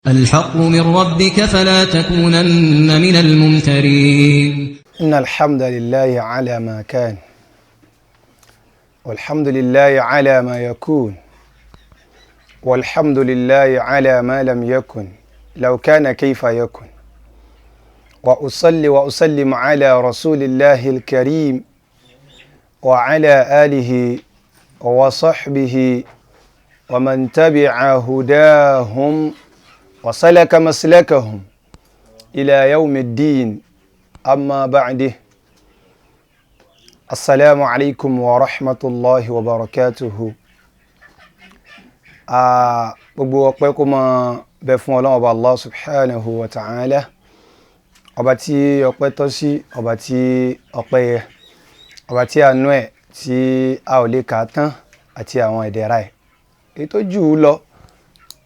الحق من ربك فلا تكونن من الممترين. إن الحمد لله على ما كان، والحمد لله على ما يكون، والحمد لله على ما لم يكن لو كان كيف يكن. وأصلي وأسلم على رسول الله الكريم وعلى آله وصحبه ومن تبع هداهم وسلك مسلكهم إلى يوم الدين. أما بعد، السلام عليكم ورحمة الله وبركاته. gbogbo ọpẹ́ kó máa bẹ fún Ọlọ́run Ọba Allah subhanahu wa ta'ala, ọba tí ọpẹ́ tọ́ sí, ọba tí ọpẹ́ yẹ, ọba tí àánú ẹ̀ tí a ò lè kà tán, àti àwọn ìdẹ̀ra ẹ̀ èyí tó jù ú lọ,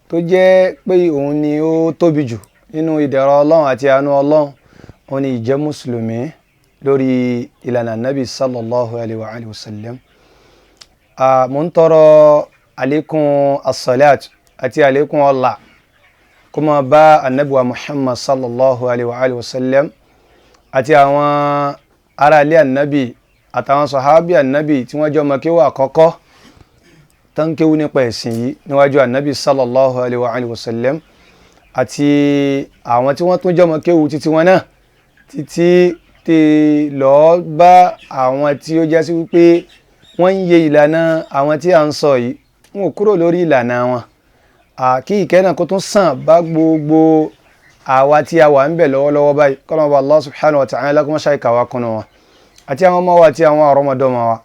tó jẹ́ pé òun ni ó tóbi jù nínú ìdẹ̀ra Ọlọ́run àti àánú Ọlọ́run. Òun ni ìjẹ́ mùsùlùmí lórí ìlànà nabi sallallahu alayhi wa sallam. Mo ń tọrọ àlékún as-salat àti àlékún ọlá kó máa bá annabuwa Muhammad sallallahu alayhi wa sallam àti àwọn ará ilé annabi àtàwọn sahabi annabi tí wọ́n jọ mọ̀ kéwú àkọ́kọ́ tán kéwú nípa ẹ̀sìn yìí níwájú annabi sallallahu alayhi wa sallam, àti àwọn tí wọ́n tún jọ mọ̀ kéwú títí wọn náà títí tí lọ bá àwọn tí ó jásí wípé wọ́n ń yẹ ìlànà àwọn tí a ń sọ yìí, wọn ò kúrò lórí ìlànà wọn. Kí ìkẹ́ náà kó tún sàn bá gbogbo àwa tí a wà ń bẹ̀ lọ́wọ́lọ́wọ́ báyìí, kọ́lọ́mọ bá Allah subhanahu wa ta'ala kó má ṣe ìkàwá kunu wọn àti àwọn ọmọ wa àti àwọn àrọ́mọdọ́mọ wa.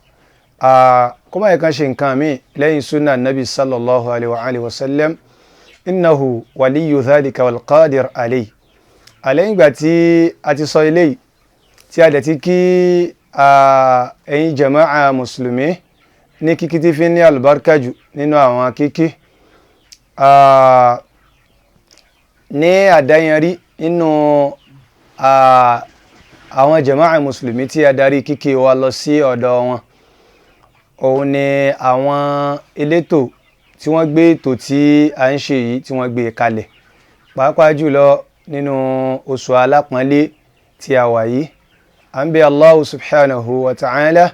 Kó má yẹ kán ṣe nǹkan mi lẹ́yìn sunna nabi sallallahu alayhi wa sallam. Innahu waliyu dhalika wal qadir alayhi. Àlẹ́yìn ìgbà tí a ti sọ eléyìí, tí a dẹ̀ ti kí ẹ̀yin jama'a mùsùlùmí ní kíkí tí fi ní albarka jù nínú àwọn kíkí, ní àdáyanrí nínú àwọn jama'a mùsùlùmí tí a darí kíkí wa lọ sí ọ̀dọ̀ wọn. Òun ni àwọn elétò tí wọ́n gbé ètò tí a ń ṣe yìí tí wọ́n gbé kalẹ̀, pàápàá jùlọ nínú oṣù alápọ̀nlé tí a wà yìí. À ń bẹ Allah subhanahu wa ta'ala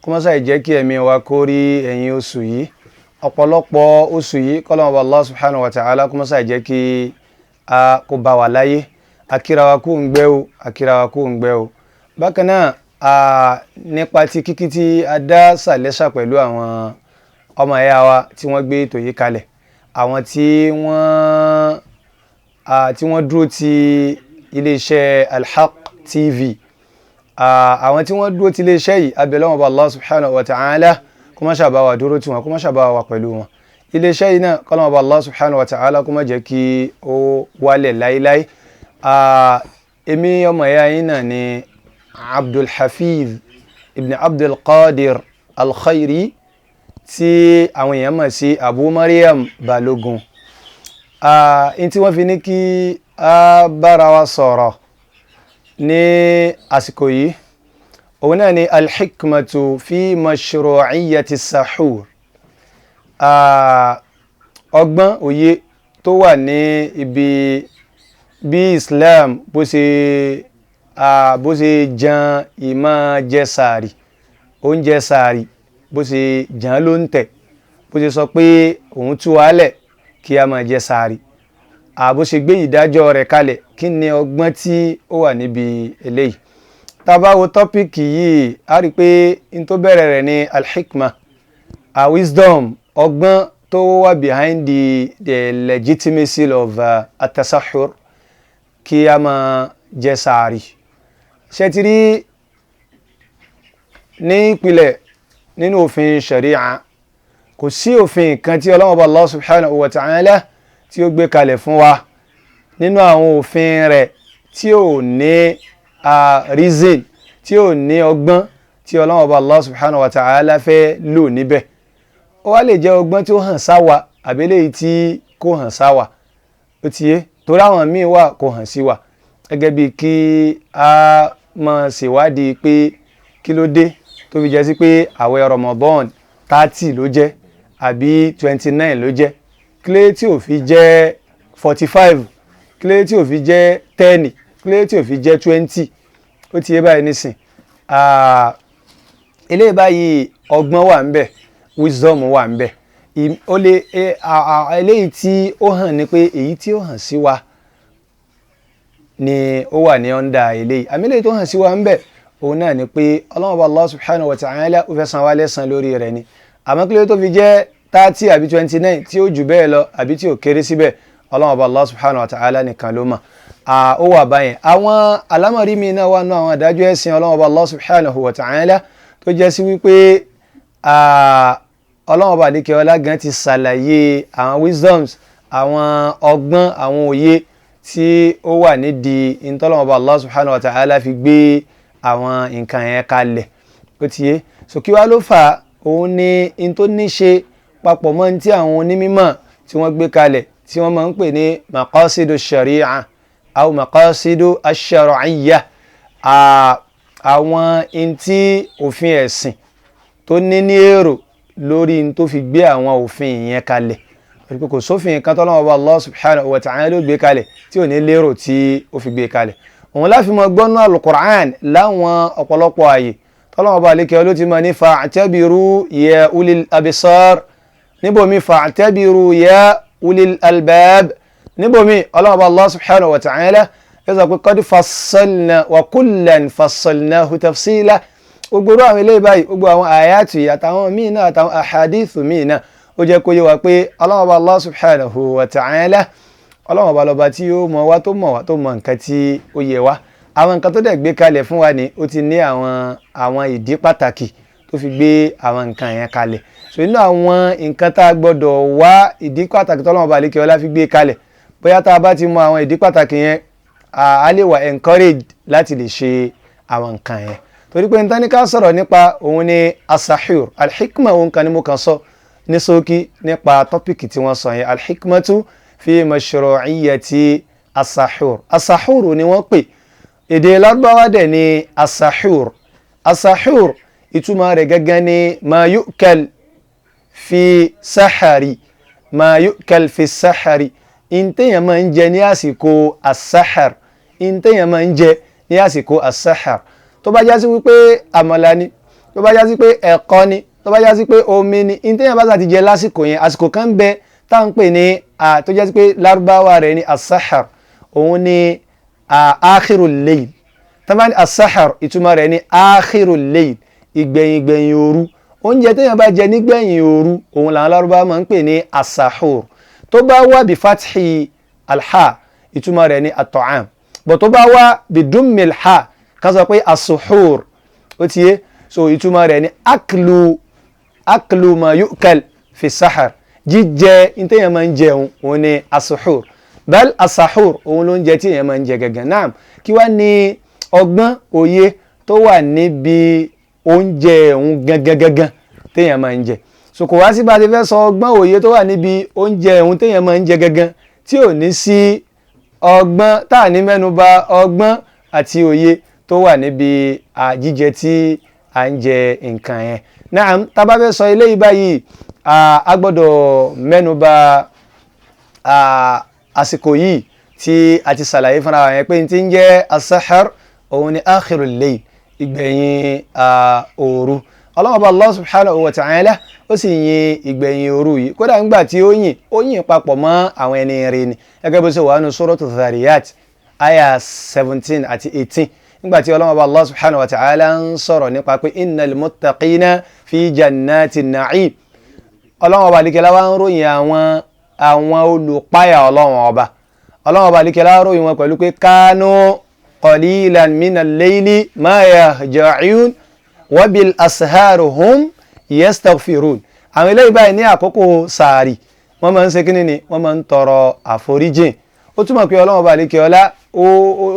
kó má ṣàì jẹ́ kí ẹ̀mí wa kó rí ẹ̀yìn oṣù yìí, ọ̀pọ̀lọpọ̀ oṣù yìí, kọ́lọ́mọ Allah subhanahu wa ta'ala kó má ṣàì jẹ́ kí a kó bá wa láyé. Akíra wa kú ń gbẹ́ o, akíra wa kú ń gbẹ́ o. Bákan náà, nípa ti kíkí tí a dá sàlẹ́sà pẹ̀lú àwọn ọmọ ẹ̀yà wa tí wọ́n gbé ètò yìí kalẹ̀, àwọn tí wọ́n dúró ti iléeṣẹ́ Al-Haq TV, àwọn tí wọ́n dúró ti iléeṣẹ́ yìí, abẹ́ lọ́wọ́ bá Allah subhanahu wa ta'ala kó má ṣàbá wa dúró tí wọn, kó má ṣàbá wa pẹ̀lú wọn. Iléeṣẹ́ yìí náà kọ́lọ́wọ́ bá Allah subhanahu wa ta'ala kó má jẹ́ kí ó wálẹ̀ láíláí. Èmi ọmọ ẹ̀yà yìí náà ni Abdul Hafiz ibn Abdul Qadir Al-Khairi, tí àwọn èèyàn mọ̀ sí Abu Maryam Balogun. In tí wọ́n fi ní kí a bára wa sọ̀rọ̀ ní àsìkò yìí, òun náà ni al-hikmatu fi mashru'iyyati sahur. Ọgbọ́n òye tó wà ní ibi bí Islam bó ṣe jan ìmọ̀ jẹ sàárì, oúnjẹ sàárì, bó ṣe jan ló ń tẹ̀, bó ṣe sọ pé òun tú wálẹ̀ kí a máa jẹ sàárì, bó ṣe gbé ìdájọ́ rẹ̀ kalẹ̀. Kí ni ọgbọ́n tí ó wà níbi eléyìí? Tá bá wo tọ́píkì yìí, a rí pé in tó bẹ̀rẹ̀ rẹ̀ ní al-hikma, wisdom, ọgbọ́n tó wà behind the legitimacy of at-tasahhur, kí a máa jẹ sàárì. Ṣé ti rí ní ìpìlẹ̀ nínú òfin sharia, kò sí òfin kan tí Ọlọ́hun Allah subhanahu wa ta'ala tí ó gbé kalẹ̀ fún wa nínú àwọn òfin rẹ̀ tí ò ní reason, tí ò ní ọgbọ́n tí Ọlọ́hun Allah subhanahu wa ta'ala fẹ́ lò níbẹ̀. Ó wá lè jẹ́ ọgbọ́n tí ó hàn sáwà àbẹ́lẹ̀ tí kò hàn sáwà, ó ti yé, torí àwọn míì wà kò hàn sí wa, gẹ́gẹ́ bí kí a máa ṣèwádìí pé kí ló dé tó fi jẹ́ sí pé àwẹ̀ Ramadan 30 ló jẹ́ àbí 29 ló jẹ́, kílé tí ò fi jẹ́ 45 kílé tí ò fi jẹ́ 10 kílé tí ò fi jẹ́ 20 ó ti yé báyìí nísìn eléyìí báyìí ọgbọ́n wà ń bẹ̀ wisdom wà ń bẹ̀ ó lè eléyìí tí ó hàn ní pé èyí tí ó hàn sí wa ni ó wà ní ọ́ndà eléyìí àmì eléyìí tó hàn sí wa ń bẹ̀ òun náà ni pé Ọlọ́hun Allah subhanahu wa ta'ala ó fẹ́ san wá lẹ́san lórí rẹ̀ ni àmọ́ kílé tó fi jẹ́ 30 àbí 29 tí ó jù bẹ́ẹ̀ lọ àbí tí ó kéré síbẹ̀ Ọlọ́hun Allah subhanahu wa ta'ala nìkan ló mọ̀ ó wà báyẹn àwọn alámọ̀rí mi náà wà nú àwọn àdájọ́ ẹ̀sìn Ọlọ́hun Allah subhanahu wa ta'ala tó jẹ́ sí wípé Ọlọ́hun àdíkẹ́ ọlá gan ti ṣàlàyé àwọn wisdoms àwọn ọgbọ́n àwọn òye tí ó wà nídìí ìtọ́lọ́wọ́ Allah subhanahu wa ta'ala fi gbé àwọn nǹkan yẹn kalẹ̀ ó ti yé so kí wá ló fà òun ni in tó ní ṣe papọ̀ mọ́ tí àwọn onímọ̀ tí wọ́n gbé kalẹ̀ tí wọ́n máa ń pè ní maqasidu sharia aw maqasidu ash-shar'iyya àwọn in tí òfin ẹ̀sìn tó ní èrò lórí in tó fi gbé àwọn òfin yẹn kalẹ̀ kò sófin kan tọ́lọ́wọ́ Allah subhanahu wa ta'ala ló gbé kalẹ̀ tí ò ní lérò tí ó fi gbé kalẹ̀ òun láfi mọ́ gbọ́nú al-Qur'an láwọn ọ̀pọ̀lọpọ̀ ààyè tọ́lọ́wọ́ bá lékẹ́ ló ti mọ́ ní fa'tabiru ya ulil abisar níbòmí fa'tabiru ya ulil albab níbòmí ọlọ́wọ́ bá Allah subhanahu wa ta'ala yóò sọ pé qad fassalna wa kullan fassalnahu tafsila gbogbo àwọn ilé báyìí gbogbo àwọn àyàtì àtàwọn míì náà àtàwọn àhàdìsù míì náà ó jẹ́ kó yé wa pé ọlọ́wọ́ bá Allah subhanahu wa ta'ala ọlọ́wọ́ bá lọ́ba tí ó mọ̀ wá tó mọ̀ nǹkan tí ó yẹ wá àwọn nǹkan tó dẹ̀ gbé kalẹ̀ fún wa ni ó ti ní àwọn ìdí pàtàkì tó fi gbé àwọn nǹkan yẹn kalẹ̀ so inú àwọn nǹkan tá a gbọ́dọ̀ wá ìdí pàtàkì tọ́lọ́wọ́ bá lékè ọlá fi gbé kalẹ̀ bóyá tá a bá ti mọ àwọn ìdí pàtàkì yẹn a lè wà encouraged láti lè ṣe àwọn nǹkan yẹn torí pé nítorí ká sọ̀rọ̀ nípa òun ni asahur alhikma òun kan ni mo kàn sọ ní ṣókí nípa tọ́pìkì tí wọ́n sọ yẹn alhikmatu fi mashru'iyyati asahur asahur ni wọ́n pè èdè Lárúbáwá dẹ̀ ni asahur ìtumọ̀ rẹ̀ gẹ́gẹ́ ni ma yu'kal fi sahari ìntẹ́yàn máa ń jẹ ní àsìkò asahar ìntẹ́yàn máa ń jẹ ní àsìkò asahar tó bá jásí wípé àmàlà ni tó bá jásí pé ẹ̀kọ ni tó bá jásí pé omi ni ìntẹ́yàn bá sàti jẹ lásìkò yẹn àsìkò kan bẹ tá ń pè ní tó jásí pé Lárúbáwá rẹ̀ ni asahar òun ni akhirul layl tàbí asahar ìtumọ̀ rẹ̀ ni akhirul layl ìgbẹ̀yìn òru oúnjẹ téèyàn bá jẹ nígbẹ̀yìn òru òun làwọn Lárúbáwá máa ń pè ní asahur tó bá wá bí fathi alha ìtumọ̀ rẹ̀ ní at-ta'am bọ̀ tó bá wá bí dummil ha ká sọ pé as-suhur ó ti yé so ìtumọ̀ rẹ̀ ní aklu ma yu'kal fi sahar jíjẹ ìtẹ́yàn máa ń jẹun òun ní as-suhur bal as-sahur òun ló ń jẹ tí èèyàn máa ń jẹ gẹ́gẹ́ náà kí wá ní ọgbọ́n òye tó wà níbi oúnjẹ òun gangan téèyàn máa ń jẹ so kò wá sí bá ti fẹ́ sọ ọgbọ́n òye tó wà níbi oúnjẹ òun téèyàn máa ń jẹ gangan tí ò ní sí ọgbọ́n tá à ní mẹ́nuba ọgbọ́n àti òye tó wà níbi jíjẹ tí à ń jẹ nǹkan yẹn náà tá bá fẹ́ sọ eléyìí báyìí a gbọ́dọ̀ mẹ́nuba àsìkò yìí tí a ti ṣàlàyé fúnra wa yẹn pé n ti ń jẹ́ asahar òun ni akhirul layl ìgbẹ̀yìn òru Ọlọ́hun Ọba Allah subhanahu wa ta'ala ó sì yin ìgbẹ̀yìn òru yìí kódà nígbà tí ó yìn papọ̀ mọ́ àwọn ẹni rere ni gẹ́gẹ́ bó ṣe wà nínú suratu Dhariyat aya 17 àti 18 nígbà tí Ọlọ́hun Ọba Allah subhanahu wa ta'ala ń sọ̀rọ̀ nípa pé innal muttaqina fi jannatin na'im Ọlọ́hun Ọba alikẹ́lá wá ń ròyìn àwọn olùpáyà Ọlọ́hun Ọba alikẹ́lá ròyìn wọn pẹ̀lú pé kánú qalilan minal layli ma yahja'un wa bil ashari hum yastaghfirun àwọn eléyìí báyìí ní àkókò sàárì wọ́n máa ń ṣe kíní ni wọ́n máa ń tọrọ àforíjìn ó túmọ̀ pé Ọlọ́hun Ọba àlékè ọlá ó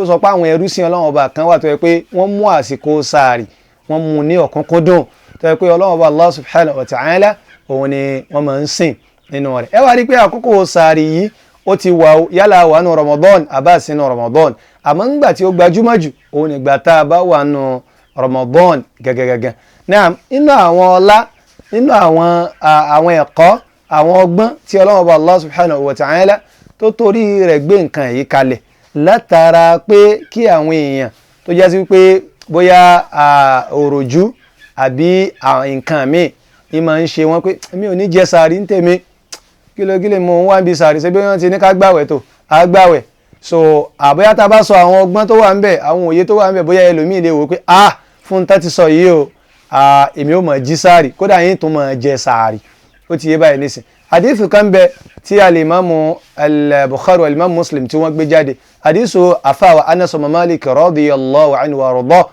sọ pé àwọn ẹrúsìn Ọlọ́hun Ọba kan wà tó yẹ pé wọ́n mú àsìkò sàárì wọ́n mú ní ọ̀kánkúndùn tó yẹ pé Ọlọ́hun Ọba Allah subhanahu wa ta'ala òun ni wọ́n máa ń sìn nínú rẹ̀ ẹ wá rí pé àkókò sàárì yìí ó ti wà yálà wà nù Ramadan àbá sínú Ramadan àmọ́ ńgbà tí ó gbajúmọ̀ jù òun nígbà tá a bá wà nù Ramadan gẹ́gẹ́gẹ́gẹ́ náà nínú àwọn ọlá nínú àwọn ẹ̀kọ́ àwọn ọgbọ́n tí Ọlọ́hun Ọba Allah subhanahu wa ta'ala tó torí rẹ̀ gbé nǹkan yìí kalẹ̀ látara pé kí àwọn èèyàn tó jẹ́ sí pé bóyá òròjú àbí nǹkan míì ní máa ń ṣe wọ́n pé mi ò ní jẹ sàárì ń tèmi kílógílé mo ń wá bí sàárì ṣe bí wọ́n ti ní ká gbàwẹ̀ tó a gbàwẹ̀ so àbóyá tá a bá sọ àwọn ọgbọ́n tó wà ń bẹ̀ àwọn òye tó wà ń bẹ̀ bóyá ẹlòmíì lè wò pé fún tá ti sọ yìí o èmi ò mọ̀ jí sàárì kódà yín tó mọ̀ jẹ sàárì ó ti yé báyìí nísìn hadithu kan bẹ tí alimamu al-Bukhari alimamu Muslim tí wọ́n gbé jáde hadithu afawa Anas bin Malik radiyallahu anhu wa arda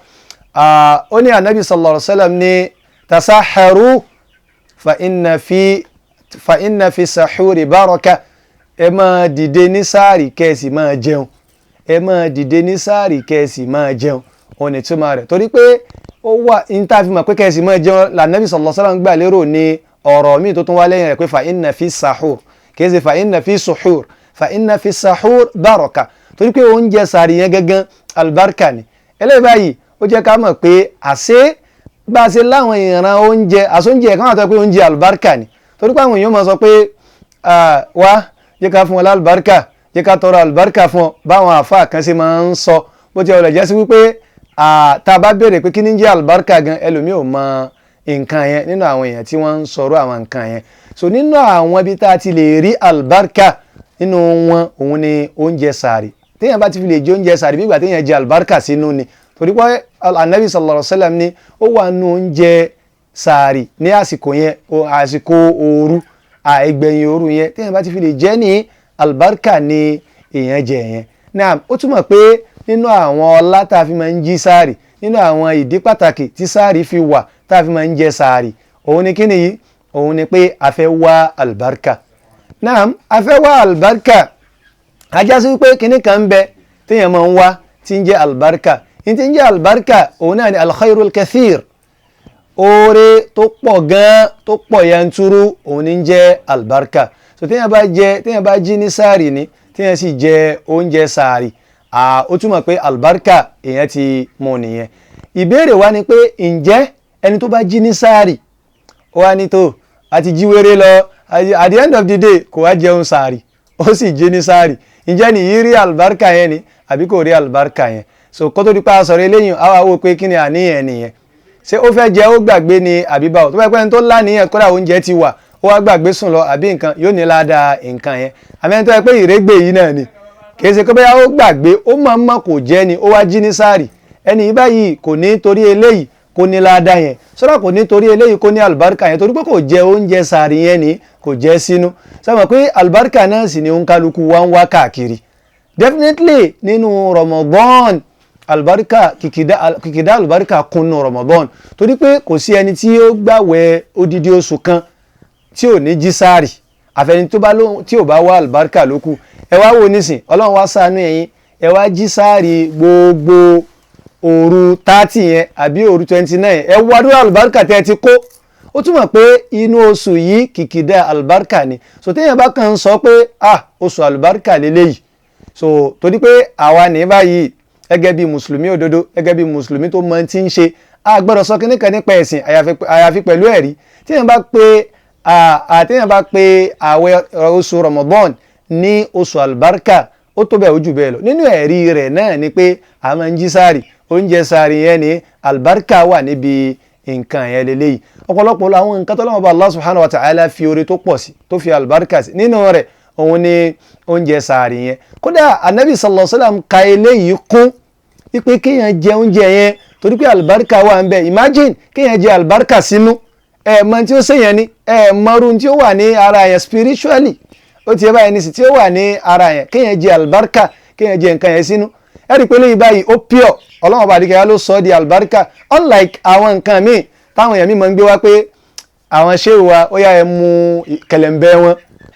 ó ní anabi sallallahu alaihi wasallam ní tasaharu fa inna fi sahuri baraka ẹ máa dìde ní sáàrì kẹ́sì máa jẹun ẹ máa dìde ní sáàrì kẹ́sì máa jẹun òun ni túmọ̀ rẹ̀ torí pé ó wà ìntàfimọ̀ pé kẹ́sì máa jẹun lànàbí sallallahu alaihi wasallam gbà lérò ní ọ̀rọ̀ míì tó tún wá lẹ́yìn rẹ̀ pé fa inna fi sahur kẹ́sì fa inna fi suhur fa inna fi sahur baraka torí pé oúnjẹ sààrì yẹn gangan albarka ni eléyìí báyìí ó jẹ́ ká mọ̀ pé àṣé bá a ṣe láwọn ìran oúnjẹ àsóúnjẹ kan àtọ́ pé oúnjẹ albarka ni torí pé àwọn èèyàn máa sọ pé wá jẹ́ ká fún wọn lálùbáríkà jẹ́ ká tọrọ àlùbáríkà fún ọ báwọn àfáà kan ṣe máa ń sọ bó ti ọ̀rọ̀ jẹ́ sí wípé tá a bá béèrè pé kí ní jẹ́ àlùbáríkà gan ẹlòmíì ò mọ nǹkan yẹn nínú àwọn èèyàn tí wọ́n ń sọ̀rọ̀ àwọn nǹkan yẹn so nínú àwọn ibi tá a ti lè rí àlùbáríkà nínú wọn òun ni oúnjẹ sàárì téèyàn bá ti fi lè jẹ oúnjẹ sàárì bí ìgbà téèyàn jẹ àlùbáríkà sínú ni torí pé anabi sallallahu alaihi wasallam ni ó wà nínú oúnjẹ sàárì ní àsìkò yẹn àsìkò ooru àìgbẹ̀yìn ooru yẹn téèyàn bá ti fi lè jẹ ní albarka ni èèyàn jẹ yẹn náà ó túmọ̀ pé nínú àwọn ọlá tá a fi máa ń jí sáàrì nínú àwọn ìdí pàtàkì tí sáàrì fi wà tá a fi máa ń jẹ sáàrì òun ni kíni yìí òun ni pé a fẹ́ wá albarka náà a fẹ́ wá albarka ajá sí pé kíní kan ń bẹ téèyàn máa ń wá tí ń jẹ albarka ní tí ń jẹ albarka òun náà ni alkhairul kathir oore tó pọ̀ gan tó pọ̀ yanturu òun ní jẹ́ albarka so téèyàn bá jí ní sáàrì ni téèyàn sì jẹ oúnjẹ sáàrì ó túmọ̀ pé albarka èèyàn ti mú nìyẹn ìbéèrè wa ni pé ǹjẹ́ ẹni tó bá jí ní sáàrì ó wá ní tó àti jí wéré lọ at the end of the day kò wá jẹun sáàrì ó sì jí ní sáàrì ǹjẹ́ nìyí rí albarka yẹn ni àbí kò rí albarka yẹn so kó tó di pa sọ̀rọ̀ eléyìí àwa wò pé kí ni àníyàn nìyẹn ṣé ó fẹ́ jẹ ó gbàgbé ni àbí báwo tó bá pẹ́ ní tó láníyàn kódà oúnjẹ ti wà ó wá gbàgbé sùn lọ àbí nǹkan yóò ní ládàá nǹkan yẹn àmì tó yẹ pé ìrégbè yìí náà ni kì í ṣe pé bóyá ó gbàgbé ó máa ń mọ̀ kò jẹ́ ni ó wá jí ní sáàrì ẹni yìí báyìí kò ní torí eléyìí kò ní ládàá yẹn sọ́dọ̀ kò ní torí eléyìí kò ní àlùbáríkà yẹn torí pé kò jẹ oúnjẹ sáàrì yẹn ni kò jẹ́ sínú sọ́dọ̀ pé àlùbáríkà náà sì ni òǹkálukú wá ń wá káàkiri definitely nínú Ramadan albarika kìkìdá albarika kúnnú Ramadan torí pé kò sí ẹni tí ó gbàwẹ̀ odidi oṣù kan tí ò ní jí sáàrì àfẹni tí ò bá wá albarika lókù ẹ wá wò nísìn Ọlọ́run wá ṣàánú ẹ̀yin ẹ wá jí sáàrì gbogbo òru 30 yẹn àbí òru 29 ẹ wá dúró albarika tẹ́ ti kó ó túmọ̀ pé inú oṣù yìí kìkìdá albarika ni so téèyàn bá kàn ń sọ pé oṣù albarika lélẹ́yìí so torí pé àwa ní báyìí gẹ́gẹ́ bí mùsùlùmí òdodo gẹ́gẹ́ bí mùsùlùmí tó mọ tí ń ṣe a gbọ́dọ̀ sọ kíní kan nípa ẹ̀sìn àyàfi pẹ̀lú ẹ̀rí téèyàn bá pé àwẹ̀ oṣù Ramadan ní oṣù albarka ó tó bẹ́ẹ̀ ojú bẹ́ẹ̀ lọ nínú ẹ̀rí rẹ̀ náà ni pé a máa ń jí sáàrì oúnjẹ sáàrì yẹn ni albarka wà níbi nǹkan yẹn lélẹ́yìí ọ̀pọ̀lọpọ̀ àwọn nǹkan tó lọ́wọ́ bá Allah subhanahu wa ta'ala fi oore tó pọ̀ sí tó fi albarka sí nínú rẹ̀ òun ni oúnjẹ sàárì yẹn kódà anabi sallallahu alaihi wasallam ka eléyìí kún wípé kéèyàn jẹ oúnjẹ yẹn torí pé alibarika wà ń bẹ imagine kéèyàn jẹ alibarika sínú mọ tí ó ṣèyàn ni mọrun tí ó wà ní ara yẹn spiritually ó ti yẹ báyìí ní sí tí ó wà ní ara yẹn kéèyàn jẹ alibarika kéèyàn jẹ nǹkan yẹn sínú ẹ rí i pé léyìí báyìí ó pure ọlọ́run bá dìkẹ́ ló sọ ọ́ di alibarika unlike àwọn nǹkan míì táwọn èèyàn míì máa ń gbé wá pé àwọn ṣéwù wa ó yá ẹ mú kẹlẹ̀ǹbẹ̀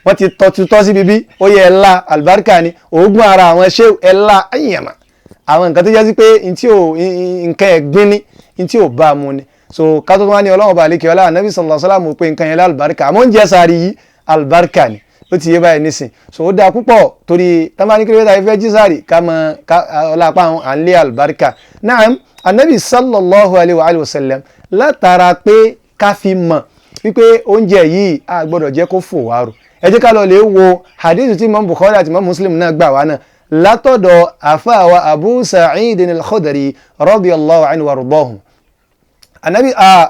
wọ́n ti tọ́ sí bíbí ó yẹ ẹ̀la àlùbáríkà ni òógùn ara àwọn ṣé ẹ̀la ayìyàmà àwọn nǹkan tó jẹ́ sí pé nǹkan ẹ̀gbin ni ntí ò bá a mu ni so kátó tó wá ní ọlọ́run bá lékè ọlá ànábì sallallahu alaihi wasallam pé nǹkan yẹn lálùbáríkà àmọ́ oúnjẹ sàárì yìí àlùbáríkà ni ó ti yé báyìí nísìn so ó dáa púpọ̀ torí tábàní kí ló dé fẹ́ jí sàárì ká mọ ọlápá à ń lé àlùbáríkà náà ànábì sallallahu alaihi wasallam látara pé ká fi mọ̀ wípé oúnjẹ yìí a gbọ́dọ̀ jẹ́ kó fò wá rò ẹ jẹ́ ká lọ lè wo hadith tí Imam Bukhari àti Imam Muslim náà gbà wá náà látọ̀dọ̀ àfáàwà Abu Sa'id al-Khudri radiyallahu anhu wa radahu.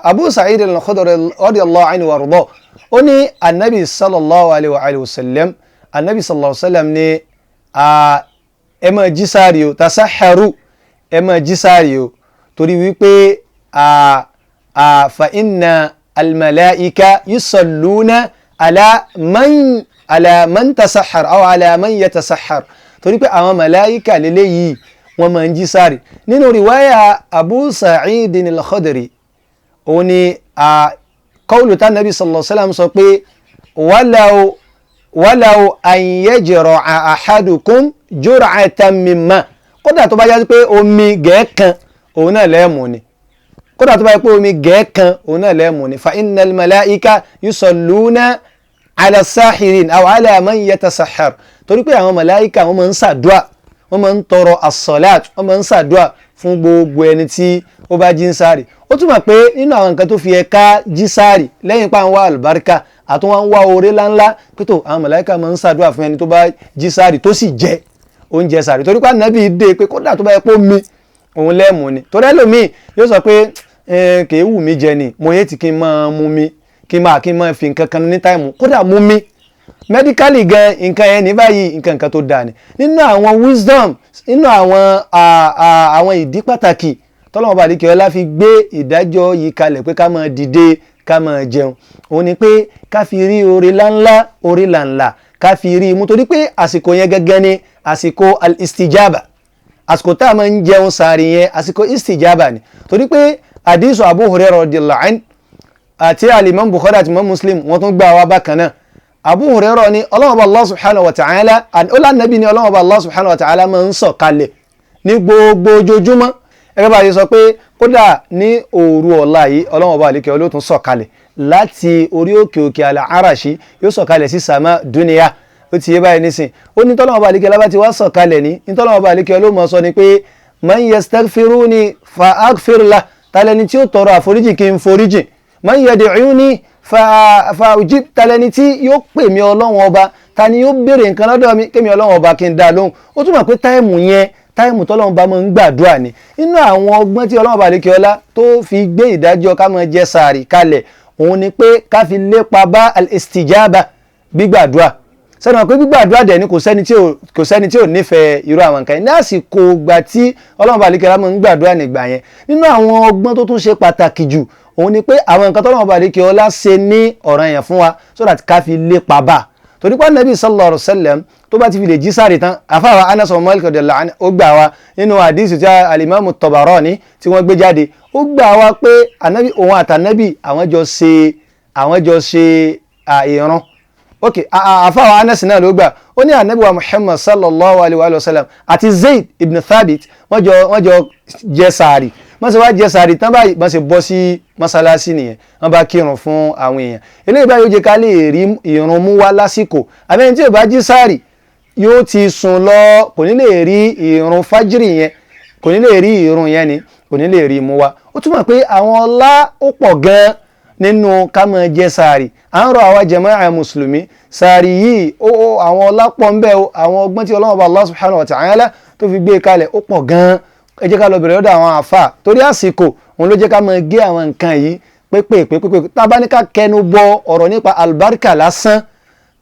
Abu Sa'id al-Khudri radiyallahu anhu wa radahu ó ní anabi sallallahu alayhi wa sallam anabi sallallahu alayhi wa sallam ní ẹ máa jí sáàrì o tasaharu ẹ máa jí sáàrì o torí wípé fa inna al-malaika yusalluna ala man tasahar aw ala man yatasahar torí pé àwọn màláíkà lélẹ́yìí wọ́n máa ń jí sáàrì. nínú riwaya Abu Sa'id al-Khudri òun ni qawlu tá nàbí sallallahu alaihi wasallam sọ pé walaw an yajra'a ahadukum jur'atan min ma kódà tó bá jẹ́ pé omi gẹ̀ẹ́kan òun náà lẹ́ẹ̀mù ni kódà tó bá jẹ́ pé omi gẹ̀ẹ́kan òun náà lẹ́ẹ̀mù ni fa innal malaika yusalluna ala sahirin aw ala man yatasahhar torí pé àwọn màláíkà wọ́n máa ń ṣàdúà wọ́n máa ń tọrọ as-salat wọ́n máa ń ṣàdúà fún gbogbo ẹni tí ó bá jí sáàrì. ó túmọ̀ pé nínú àwọn nǹkan tó fi ẹ̀ka jí sáàrì lẹ́yìn pa ń wá àlùbáríkà àti wọ́n ń wá oore láńlá pé tó àwọn màláíkà máa ń ṣàdúà fún ẹni tó bá jí sáàrì tó sì jẹ oúnjẹ sáàrì torí pé Ànábì dé pé kódà tó bá yẹ pé omi òun lẹ́ẹ̀mú ni torí ẹlòmíì yóò sọ pé kèé wù mí jẹ ni mo yé ti kí n máa mú mi kí n máa fi nǹkan kan ní táìmù kódà mú mi medically gan nǹkan yẹn ní báyìí nǹkan tó dáa ni. nínú àwọn wisdom nínú àwọn ìdí pàtàkì tọ́lọ́mọ bá àdìkẹ́ ọlá fi gbé ìdájọ́ yìí kalẹ̀ pé ká máa dìde ká máa jẹun òun ni pé ká fi rí oore láńlá oore làǹlà ká fi rí mú torí pé àsìkò yẹn gẹ́gẹ́ ni àsìkò al-istijaba àsìkò tá a máa ń jẹun sààrì yẹn àsìkò istijaba ni torí pé àdìsù Abu Hurairah radiyallahu anhu àti al-Imam Bukhari àti Imam Muslim wọ́n tún gbà wá bákan náà. Abu Hurairah ni Ọlọ́hun Ọba Allah subhanahu wa ta'ala Ànábì ni Ọlọ́hun Ọba Allah subhanahu wa ta'ala máa ń sọ̀kalẹ̀ ní gbogbo ojoojúmọ́ ẹgbẹ́ bá yìí sọ pé kódà ní òru ọ̀la yìí Ọlọ́hun Ọba àlekẹ́ ló tún sọ̀kalẹ̀ láti orí òkè al-Arashi yóò sọ̀kalẹ̀ sí sàmà dúníyà ó ti yé báyìí nísìn ó ní tọ́lọ́hun Ọba àlekẹ́ lábá ti wá sọ̀kalẹ̀ ní tọ́lọ́hun Ọba àlekẹ́ ló mọ̀ sọ ni pé man yastaghfiruni fa aghfir lah talẹ́ni tí ó tọrọ àforíjì kí n foríjì man yad'uni fa ujib talẹni tí yóò pè mí Ọlọ́run Ọba ta ni yóò béèrè nǹkan lọ́dọ̀ mi kémi Ọlọ́run Ọba kí n dá lóhùn. ó túmọ̀ pé táìmù yẹn táìmù tọ́lọ́run Ọba máa ń gbàdúrà ni. inú àwọn ọgbọ́n tí Ọlọ́run Ọba àlékè ọlá tó fi gbé ìdájọ́ ká máa jẹ sàárì kalẹ̀ òun ni pé ká fi lépa bá al-istijaba gbígbàdúrà. sẹ́ni wọn pé gbígbàdúrà dẹ̀ ni kò sẹ́ni tí ò nífẹ̀ẹ́ irú àwọn nǹkan yẹn ní àsìkò ìgbà tí Ọlọ́run Ọba àlékè ọlá máa ń gbàdúrà nígbà yẹn. nínú àwọn ọgbọ́n tó tún ṣe pàtàkì jù òun ni pé àwọn nǹkan tọ́lọ́run Ọba àlékè ọlá ṣe ní ọ̀ranyàn fún wa so that ká fi lépa bá torí pé Ànábì sallallahu alaihi wasallam tó bá ti fi lè jí sáré tán àfáwà Anas bin Malik radiyallahu anhu ó gbà wá nínú hadith tí al-Imam Tabarani tí wọ́n gbé jáde ó gbà wá pé òun àtànábì àwọn jọ ṣe ìran ok àfáwà Anas náà ló gbà ó ní Ànábì wa Muhammad sallallahu alaihi wasallam àti Zayd ibn Thabit wọ́n jọ jẹ sáré wọ́n sì wá jẹ sàárì tán báyìí wọ́n sì bọ́ sí mọ́sálásí nìyẹn wọ́n bá kírun fún àwọn èèyàn eléyìí báyìí ó jẹ́ ká lè rí ìrun mú wá lásìkò àbẹ́ni tí ò bá jí sàárì yóò ti sùn lọ kò ní lè rí ìrun fájírì yẹn kò ní lè rí ìrun yẹn ni kò ní lè rí mú wá. ó túmọ̀ pé àwọn ọlá ó pọ̀ gan nínú ká máa jẹ sàárì à ń rọ àwa jàmáà mùsùlùmí sàárì yìí àwọn ọlá pọ̀ ń bẹ àwọn ọgbọ́n tí Ọlọ́run Allah subhanahu wa ta'ala tó fi gbé kalẹ̀ ó pọ̀ gan ẹ jẹ́ ká lọ bẹ̀rẹ̀ lọ́dọ̀ àwọn àfà torí àsìkò òun ló jẹ́ ká máa gé àwọn nǹkan yìí pépè tá a bá ní ká kẹnu bọ ọ̀rọ̀ nípa àlùbáríkà lásán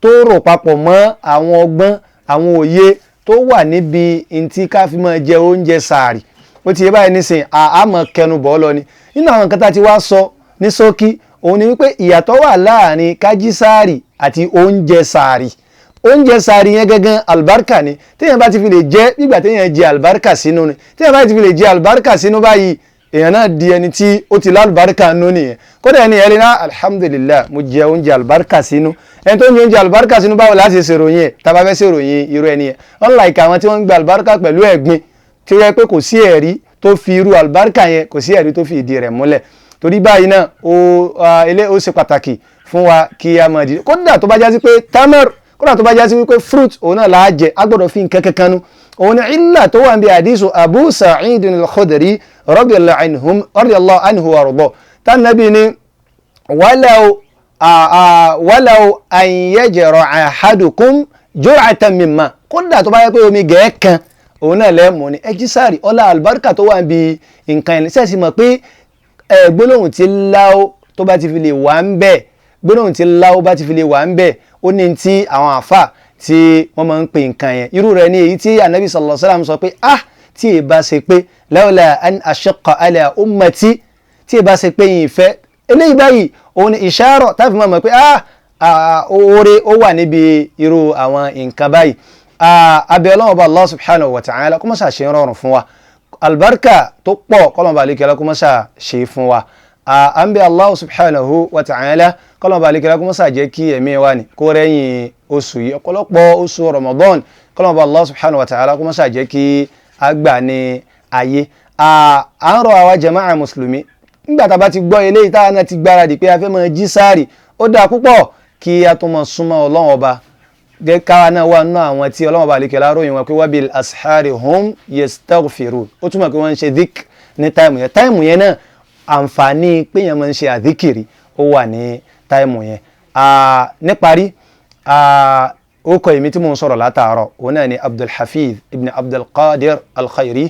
tó rò papọ̀ mọ́ àwọn ọgbọ́n àwọn òye tó wà níbi ntí ká fi máa jẹ oúnjẹ sàárì ó ti yé báyìí nísìnyí àmọ́ kẹnu bọ̀ lọ ni. nínú àwọn nǹkan tá a ti wá sọ ní ṣókí òun ni wípé ìyàtọ̀ wà láàrin kájí sàárì àti oúnjẹ sàárì. oúnjẹ sàárì yẹn gẹ́gẹ́ albarka ni téèyàn bá ti fi lè jẹ nígbà téèyàn jẹ albarka sínú ni téèyàn bá ti fi lè jẹ albarka sínú báyìí èèyàn náà di ẹni tí ó ti lálùbáríkà nú nìyẹn kódà ẹni ẹni náà alhamdulillah mo jẹ oúnjẹ albarka sínú ẹni tó ń jẹ oúnjẹ albarka sínú báwo láti ṣèròyìn ẹ tá bá fẹ́ ṣèròyìn irú ẹni yẹn unlike àwọn tí wọ́n ń gba albarka pẹ̀lú ẹ̀gbin tí ó yẹ pé kò sí ẹ̀rí tó fi irú albarka yẹn kò sí ẹ̀rí tó fi ìdí rẹ̀ múlẹ̀ torí báyìí náà ó ṣe pàtàkì fún wa kí a máa dìde kódà tó bá jásí pé tamar kódà tó bá jásí wípé fruit òun náà là á jẹ a gbọ́dọ̀ fi nǹkan kankan nu òun ni illa tó wà ń bí àdísù Abu Sa'id al-Khudri radiyallahu anhu wa arda tánàbí ni walaw an yajra ahadukum jur'atan min ma kódà tó bá yẹ pé omi gẹ̀ẹ́ kan òun náà lẹ́mọ̀ ni ẹ jí sáàrì ọlá àlùbáríkà tó wà ń bi nǹkan ẹ̀ sẹ́ẹ̀sì mọ̀ pé gbólóhùn tí láó tó bá ti fi lè wà ń bẹ̀ gbólóhùn tí láó bá ti fi lè wà ń bẹ̀ ó ní tí àwọn àfà tí wọ́n máa ń pè nǹkan yẹn irú rẹ̀ ní èyí tí anabi sallallahu alaihi wasallam sọ pé tí ì bá ṣe pé lawla an ashqa ala ummati tí ì bá ṣe pé yìí fẹ́ eléyìí báyìí òun ni ìṣàrọ̀ táfi máa mọ̀ pé oore ó wà níbi irú àwọn nǹkan báyìí abẹ́ ọlọ́run ọba Allah subhanahu wa ta'ala kó má ṣe rọrùn fún wa albarka tó pọ̀ kọ́lọ́n bá alikẹ́lá kó má ṣe fún wa à ń bẹ Allah subhanahu wa ta'ala kọ́lọ́n bá alikẹ́lá kó má jẹ́ kí ẹ̀mí wa ni kó rẹ́yìn oṣù yìí ọ̀pọ̀lọpọ̀ oṣù Ramadan kọ́lọ́n bá Allah subhanahu wa ta'ala kó má jẹ́ kí a gbà ní ayé à ń rọ àwa jama'a mùsùlùmí nígbà tá a bá ti gbọ́ eléyìí tá a náà ti gbáradì pé a fẹ́ máa jí sáàrì ó dáa púpọ̀ kí a tó máa súnmọ́ ọlọ́run ọba káwa náà wà nínú àwọn tí ọlọ́run ọba àlekèlá ròyìn wọn pé wabil ashari hum yastaghfirun ó túmọ̀ pé wọ́n ń ṣe dik ní táìmù yẹn náà àǹfààní pé yẹn máa ń ṣe àdíkìrì ó wà ní táìmù yẹn. níparí orúkọ èmi tí mò ń sọ̀rọ̀ látàárọ̀ òun náà ni Abdulhafiz ibn Abdulqadir Al-Khairi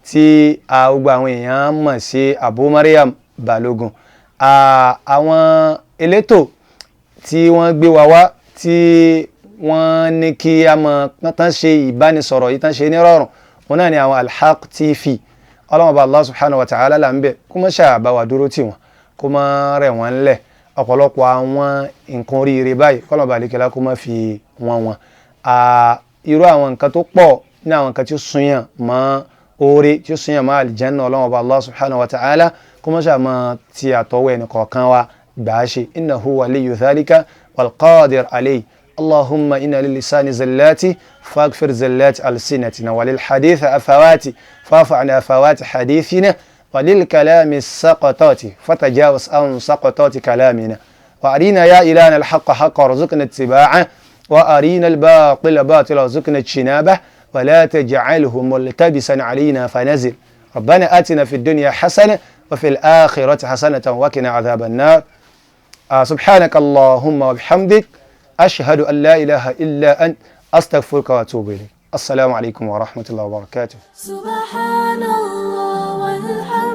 tí gbogbo àwọn èèyàn mọ̀ sí Abu Maryam Balogun. àwọn elétò tí wọ́n gbé wa wá tí wọ́n ní kí a mọ̀ tán ṣe ìbánisọ̀rọ̀ yìí tán ṣe nírọ̀rùn wọn náà ni àwọn Al-Haq TV ọlọ́run ọba Allah subhanahu wa ta'ala là ń bẹ̀ kó má ṣàbá wa dúró tì wọ́n kó má rẹ̀ wọ́n lẹ̀ ọ̀pọ̀lọpọ̀ àwọn nǹkan oríire báyìí kọ́lọ̀ bá àlékẹ́lá kó má fi wọn irú àwọn nǹkan tó pọ̀ ní àwọn nǹkan tí ó súnyàn mọ́ oore tí ó súnyàn mọ́ àlìjẹ́nà ọlọ́run ọba Allah subhanahu wa ta'ala kó má ṣàmọ́ ti àtọwọ́ ẹnì kọ̀ọ̀kan wa gbà á ṣe innahu waliyyu dhalika wal qadir alayhi. اللهم إن للسان زلاتي فاغفر زلات ألسنتنا وللحديث أفواتي فاعف عن أفوات حديثنا وللكلام السقطات فتجاوز عن سقطات كلامنا وأرينا يا إلهنا الحق حقا وارزقنا اتباعه وأرينا الباطل باطلا وارزقنا اجتنابه ولا تجعله ملتبسا علينا فنزل ربنا آتنا في الدنيا حسنة وفي الآخرة حسنة وقنا عذاب النار سبحانك اللهم وبحمدك أشهد أن لا إله إلا أنت أستغفرك وأتوب إليك. السلام عليكم ورحمة الله وبركاته. سبحان الله والحمد